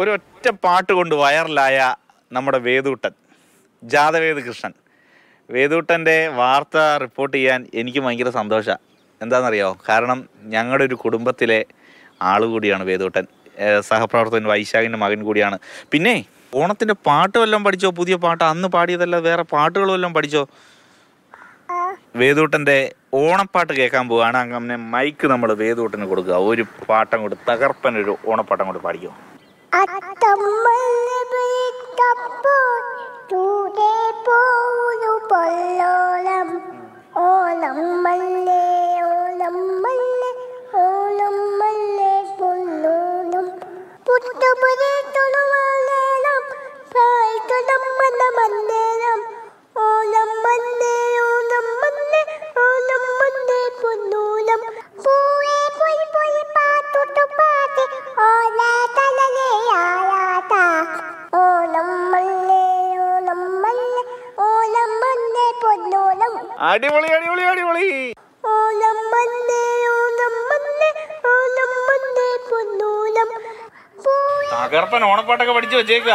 ഒരൊറ്റ പാട്ട് കൊണ്ട് വൈറലായ നമ്മുടെ വേദൂട്ടൻ, ജാതവേദ് കൃഷ്ണൻ. വേദൂട്ടൻ്റെ വാർത്ത റിപ്പോർട്ട് ചെയ്യാൻ എനിക്ക് ഭയങ്കര സന്തോഷമാണ്. എന്താണെന്നറിയോ? കാരണം ഞങ്ങളുടെ ഒരു കുടുംബത്തിലെ ആൾ കൂടിയാണ് വേദൂട്ടൻ. സഹപ്രവർത്തകൻ വൈശാഖിൻ്റെ മകൻ കൂടിയാണ്. പിന്നെ ഓണത്തിൻ്റെ പാട്ട് വല്ലതും പഠിച്ചോ? പുതിയ പാട്ട് അന്ന് പാടിയതല്ല, വേറെ പാട്ടുകൾ വല്ലതും പഠിച്ചോ? വേദൂട്ടൻ്റെ ഓണപ്പാട്ട് കേൾക്കാൻ പോവുകയാണ്. അങ്ങനെ മൈക്ക് നമ്മൾ വേദൂട്ടന് കൊടുക്കുക. ഒരു പാട്ടം കൊണ്ട് തകർപ്പനൊരു ഓണപ്പാട്ടം കൊണ്ട് പാടിക്കോ. ഓണം മല്ലേ ഓണം മല്ലേ ഓണം മല്ലേ പൊന്നോണം പുട്ടുപുരി തുളുവാലേണം പാൽത്തുളം മന്നമന്നേരം ഓണം മല്ലേ ഓണം മല്ലേ ഓണം മല്ലേ പൊന്നോണം പൂവേ പൊയ് പൊയ് പാട്ടുട്ടു പാട്ട് ഓല തലലേ ആയാട്ട ഓണം മല്ലേ ഓണം മല്ലേ ഓണം മല്ലേ പൊന്നോണം. അടിപൊളി അടിപൊളി അടിപൊളി. ഓണം മല്ലേ ഓണം മല്ലേ ഓണം മല്ലേ പൊന്നോണം. തകർപ്പൻ ഓണപ്പാട്ടൊക്കെ പഠിച്ചു വെച്ചേക്ക.